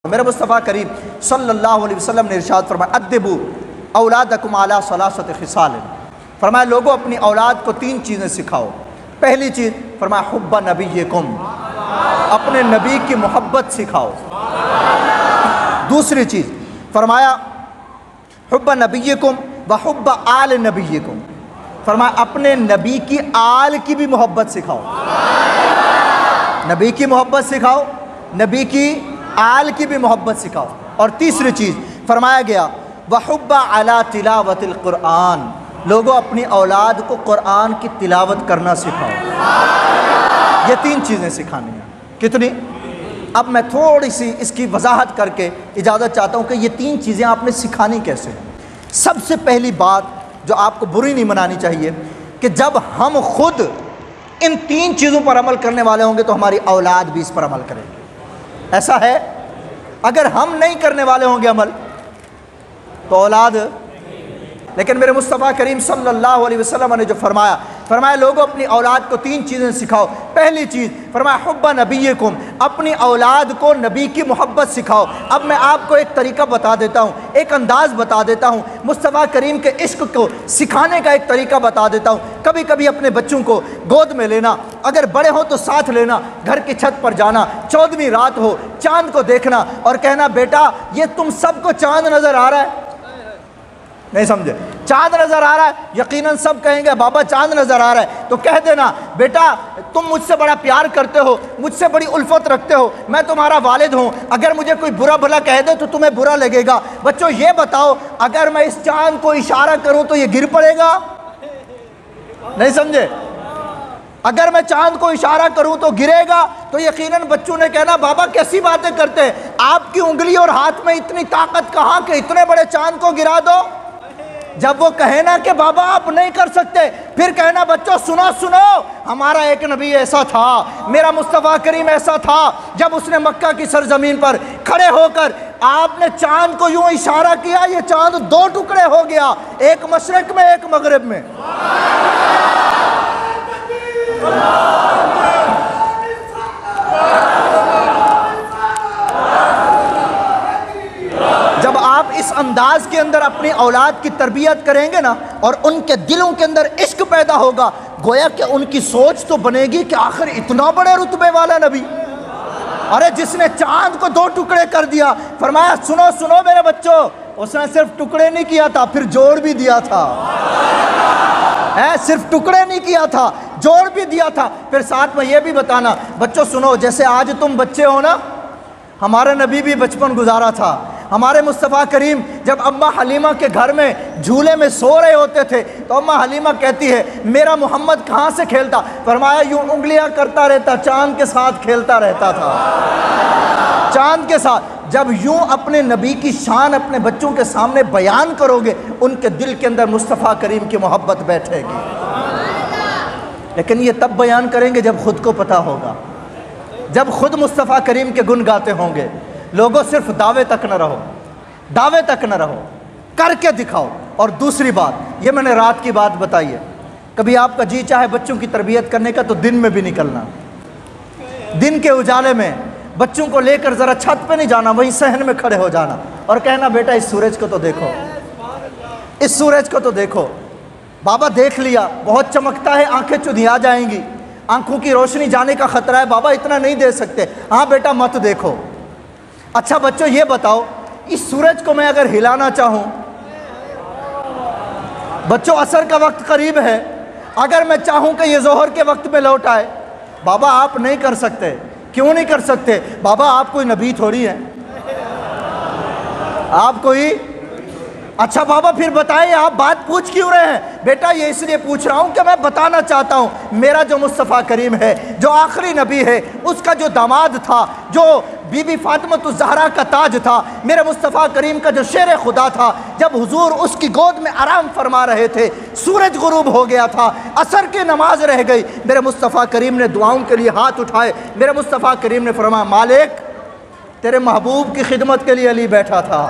میرے مصطفیٰ کریم صلی اللہ علیہ وسلم نے ارشاد فرمایا ادبوا اولادکم علی ثلاثۃ خصال، فرمایا لوگوں اپنی اولاد کو تین چیزیں سکھاؤ۔ پہلی چیز فرمایا حب نبیکم، اپنے نبی کی محبت سکھاؤ۔ دوسری چیز فرمایا حب نبیکم و حب آل نبیکم، فرمایا اپنے نبی کی آل کی بھی محبت سکھاؤ، نبی کی محبت سکھاؤ، نبی کی آل کی بھی محبت سکھاؤ۔ اور تیسری چیز فرمایا گیا وحب علی تلاوت القرآن، لوگوں اپنی اولاد کو قرآن کی تلاوت کرنا سکھاؤ۔ یہ تین چیزیں سکھانی ہیں۔ کتنی؟ اب میں تھوڑی سی اس کی وضاحت کر کے اجازت چاہتا ہوں کہ یہ تین چیزیں آپ نے سکھانی کیسے ہیں۔ سب سے پہلی بات جو آپ کو بری نہیں منانی چاہیے کہ جب ہم خود ان تین چیزوں پر عمل کرنے والے ہوں گے تو ہماری اولاد بھی اس پر عمل کرے گی۔ ایسا ہے اگر ہم نہیں کرنے والے ہوں گے عمل تو اولاد، لیکن میرے مصطفیٰ کریم صلی اللہ علیہ وسلم نے جو فرمایا لوگوں اپنی اولاد کو تین چیزیں سکھاؤ۔ پہلی چیز فرمایا حب نبیکم، اپنی اولاد کو نبی کی محبت سکھاؤ۔ اب میں آپ کو ایک طریقہ بتا دیتا ہوں، ایک انداز بتا دیتا ہوں، مصطفیٰ کریم کے عشق کو سکھانے کا ایک طریقہ بتا دیتا ہوں۔ کبھی کبھی اپنے بچوں کو گود میں لینا، اگر بڑے ہو تو ساتھ لینا، گھر کی چھت پر جانا، 14ویں رات ہو، چاند کو دیکھنا اور کہنا بیٹا یہ تم سب کو چاند نظر آ رہا ہے؟ نہیں سمجھے؟ چاند نظر آ رہا ہے، یقیناً سب کہیں گے بابا چاند نظر آ رہا ہے، تو کہہ دینا بیٹا تم مجھ سے بڑا پیار کرتے ہو، مجھ سے بڑی الفت رکھتے ہو، میں تمہارا والد ہوں، اگر مجھے کوئی برا بھلا کہہ دے تو تمہیں برا لگے گا۔ بچوں یہ بتاؤ اگر میں اس چاند کو اشارہ کروں تو یہ گر پڑے گا؟ نہیں سمجھے؟ اگر میں چاند کو اشارہ کروں تو گرے گا؟ تو یقیناً بچوں نے کہنا بابا کیسی باتیں کرتے ہیں، آپ کی انگلی اور ہاتھ میں اتنی طاقت کہاں کہ اتنے بڑے چاند کو گرا دو؟ جب وہ کہے نا کہ بابا آپ نہیں کر سکتے، پھر کہنا بچوں سنو ہمارا ایک نبی ایسا تھا، میرا مصطفیٰ کریم ایسا تھا، جب اس نے مکہ کی سرزمین پر کھڑے ہو کر آپ نے چاند کو یوں اشارہ کیا، یہ چاند دو ٹکڑے ہو گیا، ایک مشرق میں ایک مغرب میں۔ جب آپ اس انداز کے اندر اپنی اولاد کی تربیت کریں گے نا اور ان کے دلوں کے اندر عشق پیدا ہوگا، گویا کہ ان کی سوچ تو بنے گی کہ آخر اتنا بڑے رتبے والا نبی، ارے جس نے چاند کو دو ٹکڑے کر دیا، فرمایا سنو میرے بچوں، اس نے صرف ٹکڑے نہیں کیا تھا، پھر جوڑ بھی دیا تھا، صرف ٹکڑے نہیں کیا تھا، جوڑ بھی دیا تھا۔ پھر ساتھ میں یہ بھی بتانا بچوں سنو، جیسے آج تم بچے ہو نا، ہمارے نبی بھی بچپن گزارا تھا۔ ہمارے مصطفیٰ کریم جب اماں حلیمہ کے گھر میں جھولے میں سو رہے ہوتے تھے تو اماں حلیمہ کہتی ہے میرا محمد کہاں سے کھیلتا؟ فرمایا یوں انگلیاں کرتا رہتا، چاند کے ساتھ کھیلتا رہتا تھا، چاند کے ساتھ۔ جب یوں اپنے نبی کی شان اپنے بچوں کے سامنے بیان کرو گے، ان کے دل کے اندر مصطفیٰ کریم کی محبت بیٹھے گی۔ لیکن یہ تب بیان کریں گے جب خود کو پتہ ہوگا، جب خود مصطفیٰ کریم کے گن گاتے ہوں گے۔ لوگوں صرف دعوے تک نہ رہو، کر کے دکھاؤ۔ اور دوسری بات، یہ میں نے رات کی بات بتائی ہے، کبھی آپ کا جی چاہے بچوں کی تربیت کرنے کا تو دن میں بھی نکلنا، دن کے اجالے میں بچوں کو لے کر ذرا چھت پہ نہیں جانا، وہیں صحن میں کھڑے ہو جانا اور کہنا بیٹا اس سورج کو تو دیکھو، اس سورج کو تو دیکھو، بابا دیکھ لیا بہت چمکتا ہے، آنکھیں چندھیا جائیں گی، آنکھوں کی روشنی جانے کا خطرہ ہے، بابا اتنا نہیں دے سکتے، ہاں بیٹا مت دیکھو۔ اچھا بچوں یہ بتاؤ اس سورج کو میں اگر ہلانا چاہوں، بچوں عصر کا وقت قریب ہے، اگر میں چاہوں کہ یہ ظہر کے وقت میں لوٹ آئے، بابا آپ نہیں کر سکتے۔ کیوں نہیں کر سکتے؟ بابا آپ کوئی نبی تھوڑی ہیں، آپ کوئی، اچھا بابا پھر بتائیں آپ بات پوچھ کیوں رہے ہیں؟ بیٹا یہ اس لیے پوچھ رہا ہوں کہ میں بتانا چاہتا ہوں میرا جو مصطفیٰ کریم ہے، جو آخری نبی ہے، اس کا جو داماد تھا، جو بی بی فاطمۃ الزہرا کا تاج تھا، میرے مصطفیٰ کریم کا جو شیر خدا تھا، جب حضور اس کی گود میں آرام فرما رہے تھے، سورج غروب ہو گیا تھا، عصر کی نماز رہ گئی، میرے مصطفیٰ کریم نے دعاؤں کے لیے ہاتھ اٹھائے، میرے مصطفیٰ کریم نے فرمایا مالک تیرے محبوب کی خدمت کے لیے علی بیٹھا تھا،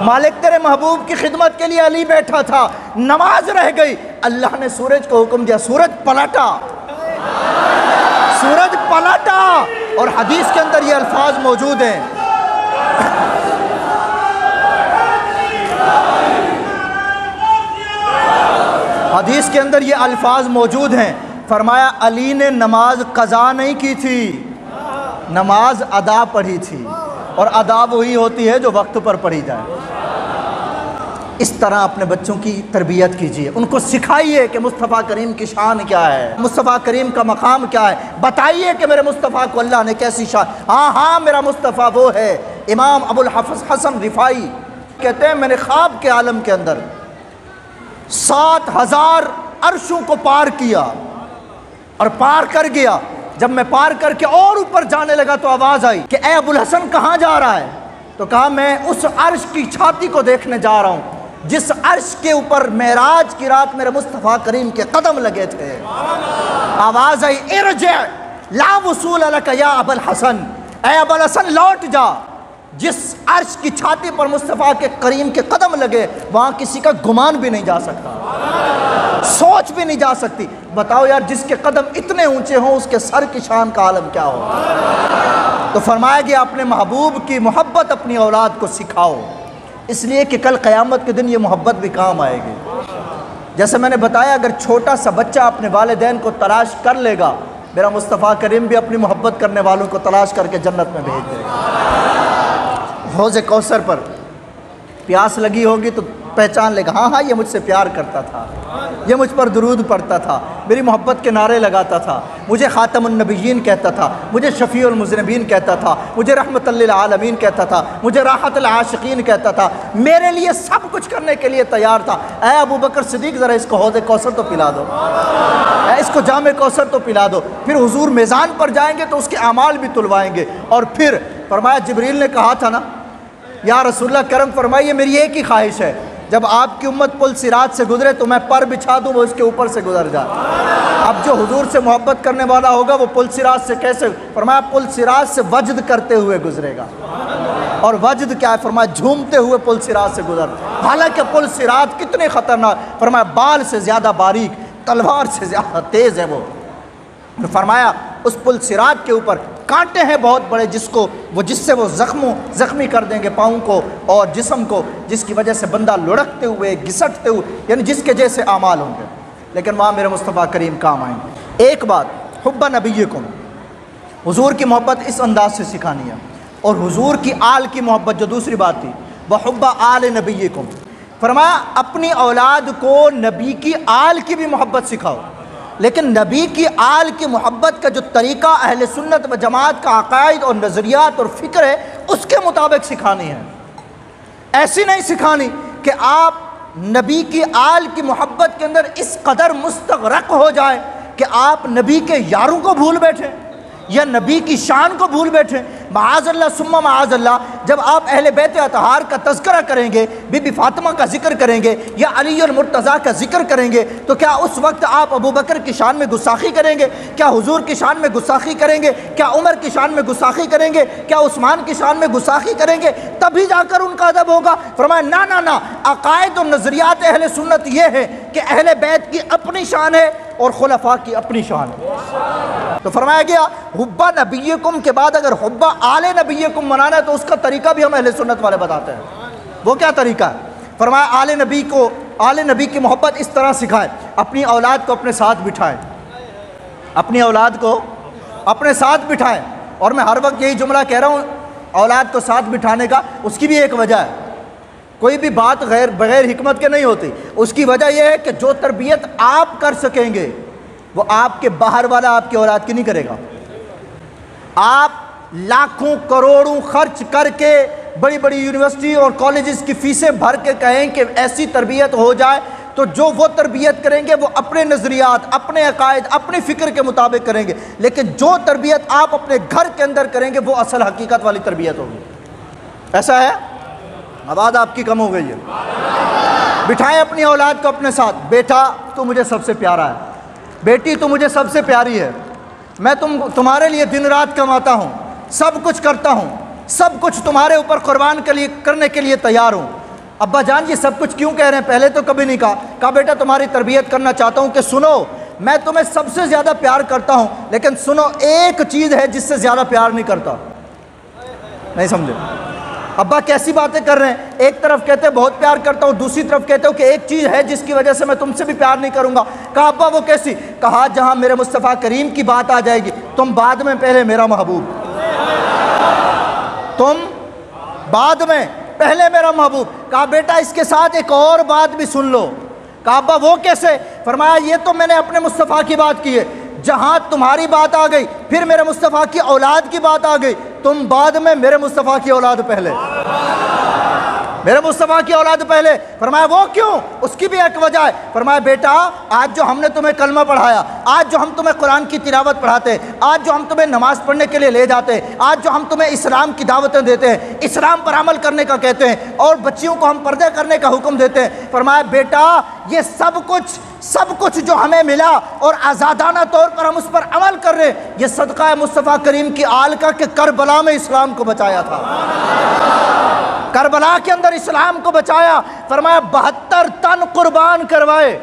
مالک تیرے محبوب کی خدمت کے لیے علی بیٹھا تھا، نماز رہ گئی، اللہ نے سورج کو حکم دیا، سورج پلٹا، سورج پلٹا، اور حدیث کے اندر یہ الفاظ موجود ہیں حدیث کے اندر یہ الفاظ موجود ہیں، فرمایا علی نے نماز قضا نہیں کی تھی، نماز ادا پڑھی تھی، اور ادا وہی ہوتی ہے جو وقت پر پڑھی جائے۔ اس طرح اپنے بچوں کی تربیت کیجیے، ان کو سکھائیے کہ مصطفیٰ کریم کی شان کیا ہے، مصطفیٰ کریم کا مقام کیا ہے، بتائیے کہ میرے مصطفیٰ کو اللہ نے کیسی شان۔ ہاں میرا مصطفیٰ وہ ہے۔ امام ابو الحفظ حسن رفاعی کہتے ہیں میں نے خواب کے عالم کے اندر 7,000 عرشوں کو پار کیا اور پار کر گیا۔ جب میں پار کر کے اور اوپر جانے لگا تو آواز آئی کہ اے ابو الحسن کہاں جا رہا ہے؟ تو کہا میں اس عرش کی چھاتی کو دیکھنے جا رہا ہوں جس عرش کے اوپر معراج کی رات میرے مصطفیٰ کریم کے قدم لگے تھے۔ آواز آئی ارجع لا وصول لک یا ابو الحسن، اے ابو الحسن لوٹ جا، جس عرش کی چھاتی پر مصطفیٰ کے کریم کے قدم لگے وہاں کسی کا گمان بھی نہیں جا سکتا، سوچ بھی نہیں جا سکتی۔ بتاؤ یار جس کے قدم اتنے اونچے ہوں اس کے سر کی شان کا عالم کیا ہو۔ تو فرمایا گیا اپنے محبوب کی محبت اپنی اولاد کو سکھاؤ، اس لیے کہ کل قیامت کے دن یہ محبت بھی کام آئے گی۔ جیسے میں نے بتایا اگر چھوٹا سا بچہ اپنے والدین کو تلاش کر لے گا، میرا مصطفیٰ کریم بھی اپنی محبت کرنے والوں کو تلاش کر کے جنت میں بھیج دے گا۔ حوض کوثر پر پیاس لگی ہوگی تو پہچان لے گا، ہاں یہ مجھ سے پیار کرتا تھا، یہ مجھ پر درود پڑھتا تھا، میری محبت کے نعرے لگاتا تھا، مجھے خاتم النبیین کہتا تھا، مجھے شفیع المذنبین کہتا تھا، مجھے رحمت للعالمین کہتا تھا، مجھے راحت العاشقین کہتا تھا، میرے لیے سب کچھ کرنے کے لیے تیار تھا۔ اے ابو بکر صدیق ذرا اس کو حوض کوثر تو پلا دو، اے اس کو جام کوثر تو پلا دو۔ پھر حضور میزان پر جائیں گے تو اس کے اعمال بھی تلوائیں گے۔ اور پھر فرمایا جبریل نے کہا تھا نا یا رسول اللہ کرم فرمائیے میری ایک ہی خواہش ہے، جب آپ کی امت پل صراط سے گزرے تو میں پر بچھا دوں وہ اس کے اوپر سے گزر جائے۔ اب جو حضور سے محبت کرنے والا ہوگا وہ پل صراط سے کیسے؟ فرمایا پل صراط سے وجد کرتے ہوئے گزرے گا۔ اور وجد کیا ہے؟ فرمایا جھومتے ہوئے پل صراط سے گزر۔ حالانکہ پل صراط کتنے خطرناک، فرمایا بال سے زیادہ باریک، تلوار سے زیادہ تیز ہے وہ۔ فرمایا اس پل صراط کے اوپر کانٹے ہیں بہت بڑے جس سے وہ زخمی کر دیں گے پاؤں کو اور جسم کو، جس کی وجہ سے بندہ لڑکتے ہوئے گھسٹتے ہوئے یعنی جس کے جیسے اعمال ہوں گے، لیکن وہاں میرے مصطفیٰ کریم کام آئیں گے۔ ایک بات حب نبیکم، حضور کی محبت اس انداز سے سکھانی ہے، اور حضور کی آل کی محبت جو دوسری بات تھی وحب آل نبیکم، فرمایا اپنی اولاد کو نبی کی آل کی بھی محبت سکھاؤ، لیکن نبی کی آل کی محبت کا جو طریقہ اہل سنت و جماعت کا عقائد اور نظریات اور فکر ہے اس کے مطابق سکھانی ہے۔ ایسی نہیں سکھانی کہ آپ نبی کی آل کی محبت کے اندر اس قدر مستغرق ہو جائے کہ آپ نبی کے یاروں کو بھول بیٹھیں یا نبی کی شان کو بھول بیٹھیں۔ معاذ اللہ ثم معاذ اللہ، جب آپ اہل بیت اطہار کا تذکرہ کریں گے، بی بی فاطمہ کا ذکر کریں گے یا علی المرتضیٰ کا ذکر کریں گے تو کیا اس وقت آپ ابو بکر کی شان میں گستاخی کریں گے؟ کیا حضور کی شان میں گستاخی کریں گے؟ کیا عمر کی شان میں گستاخی کریں گے؟ کیا عثمان کی شان میں گستاخی کریں گے؟ تبھی جا کر ان کا ادب ہوگا۔ فرمایا نہ، عقائد اور نظریات اہل سنت یہ ہے کہ اہل بیت کی اپنی شان ہے اور خلفاء کی اپنی شان ہے۔ تو فرمایا گیا حبا نبیکم کے بعد اگر حبا آل نبیکم منانا ہے تو اس کا طریقہ بھی ہم اہل سنت والے بتاتے ہیں۔ وہ کیا طریقہ ہے؟ فرمایا آل نبی کی محبت اس طرح سکھائے، اپنی اولاد کو اپنے ساتھ بٹھائیں، اپنی اولاد کو اپنے ساتھ بٹھائیں۔ اور میں ہر وقت یہی جملہ کہہ رہا ہوں، اولاد کو ساتھ بٹھانے کا اس کی بھی ایک وجہ ہے، کوئی بھی بات بغیر حکمت کے نہیں ہوتی۔ اس کی وجہ یہ ہے کہ جو تربیت آپ کر سکیں گے وہ آپ کے باہر والا آپ کی اولاد کی نہیں کرے گا۔ آپ لاکھوں کروڑوں خرچ کر کے بڑی بڑی یونیورسٹی اور کالجز کی فیسیں بھر کے کہیں کہ ایسی تربیت ہو جائے تو جو وہ تربیت کریں گے وہ اپنے نظریات، اپنے عقائد، اپنے فکر کے مطابق کریں گے، لیکن جو تربیت آپ اپنے گھر کے اندر کریں گے وہ اصل حقیقت والی تربیت ہوگی۔ ایسا ہے؟ آواز آپ کی کم ہو گئی ہے۔ بٹھائیں اپنی اولاد کو اپنے ساتھ، بیٹا تو مجھے سب سے پیارا ہے، بیٹی تو مجھے سب سے پیاری ہے، میں تمہارے لیے دن رات کماتا ہوں، سب کچھ کرتا ہوں، سب کچھ تمہارے اوپر قربان کرنے کے لیے تیار ہوں۔ ابا جان یہ سب کچھ کیوں کہہ رہے ہیں؟ پہلے تو کبھی نہیں کہا بیٹا تمہاری تربیت کرنا چاہتا ہوں کہ سنو میں تمہیں سب سے زیادہ پیار کرتا ہوں، لیکن سنو ایک چیز ہے جس سے زیادہ پیار نہیں کرتا۔ نہیں سمجھے؟ ابا کیسی باتیں کر رہے ہیں؟ ایک طرف کہتے بہت پیار کرتا ہوں، دوسری طرف کہتے ہو کہ ایک چیز ہے جس کی وجہ سے میں تم سے بھی پیار نہیں کروں گا۔ کہا ابا وہ کیسی؟ کہا جہاں میرے مصطفیٰ کریم کی بات آ جائے گی تم بعد میں پہلے میرا محبوب، تم بعد میں پہلے میرا محبوب۔ کہا بیٹا اس کے ساتھ ایک اور بات بھی سن لو۔ کہا ابا وہ کیسے؟ فرمایا یہ تو میں نے اپنے مصطفیٰ کی بات کی ہے، جہاں تمہاری بات آ گئی پھر میرے مصطفیٰ کی اولاد کی بات آ گئی، تم بعد میں میرے مصطفیٰ کی اولاد پہلے، میرے مصطفیٰ کی اولاد پہلے۔ فرمایا وہ کیوں؟ اس کی بھی ایک وجہ ہے۔ فرمایا بیٹا آج جو ہم نے تمہیں کلمہ پڑھایا، آج جو ہم تمہیں قرآن کی تلاوت پڑھاتے، آج جو ہم تمہیں نماز پڑھنے کے لیے لے جاتے، آج جو ہم تمہیں اسلام کی دعوتیں دیتے ہیں، اسلام پر عمل کرنے کا کہتے ہیں اور بچیوں کو ہم پردے کرنے کا حکم دیتے ہیں، فرمایا بیٹا یہ سب کچھ جو ہمیں ملا اور آزادانہ طور پر ہم اس پر عمل کر رہے ہیں، یہ صدقہ ہے مصطفیٰ کریم کی آل کا کہ کربلا میں اسلام کو بچایا تھا، کربلا کے اندر اسلام کو بچایا۔ فرمایا 72 تن قربان کروائے،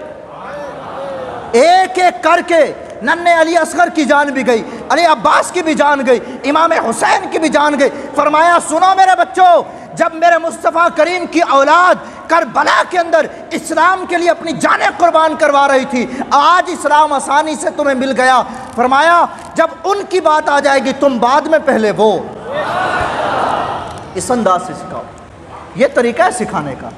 ایک ایک کر کے۔ ننھے علی اصغر کی جان بھی گئی، علی عباس کی بھی جان گئی، امام حسین کی بھی جان گئی۔ فرمایا سنو میرے بچوں، جب میرے مصطفیٰ کریم کی اولاد کربلا کے اندر اسلام کے لیے اپنی جانیں قربان کروا رہی تھی، آج اسلام آسانی سے تمہیں مل گیا۔ فرمایا جب ان کی بات آ جائے گی تم بعد میں پہلے وہ۔ اس انداز سے سکھاؤ، یہ طریقہ ہے سکھانے کا۔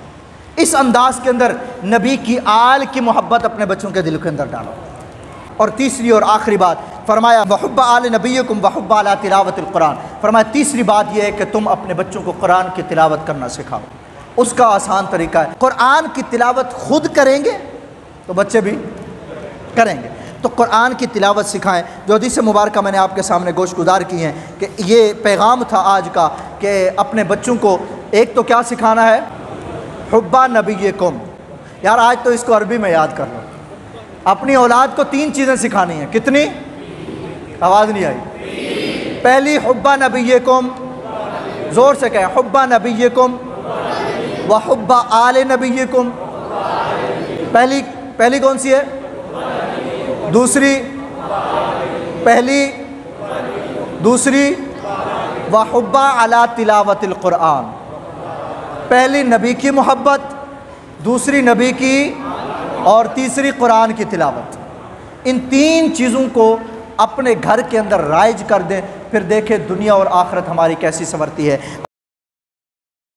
اس انداز کے اندر نبی کی آل کی محبت اپنے بچوں کے دل کے اندر ڈالو۔ اور تیسری اور آخری بات فرمایا وحب آل نبیکم وحب علی تلاوت القرآن۔ فرمایا تیسری بات یہ ہے کہ تم اپنے بچوں کو قرآن کی تلاوت کرنا سکھاؤ۔ اس کا آسان طریقہ ہے، قرآن کی تلاوت خود کریں گے تو بچے بھی کریں گے، تو قرآن کی تلاوت سکھائیں۔ جو حدیث مبارکہ میں نے آپ کے سامنے گوش گزار کی ہیں کہ یہ پیغام تھا آج کا کہ اپنے بچوں کو ایک تو کیا سکھانا ہے، حب نبیکم۔ یار آج تو اس کو عربی میں یاد کر لو۔ اپنی اولاد کو 3 چیزیں سکھانی ہیں، کتنی؟ آواز نہیں آئی۔ پہلی حب نبیکم، زور سے کہیں حب نبیکم وحب آل نبیکم۔ پہلی کون سی ہے؟ دوسری وحب علی تلاوت القرآن۔ پہلی نبی کی محبت، دوسری نبی کی، اور تیسری قرآن کی تلاوت۔ ان 3 چیزوں کو اپنے گھر کے اندر رائج کر دیں، پھر دیکھیں دنیا اور آخرت ہماری کیسی سنورتی ہے۔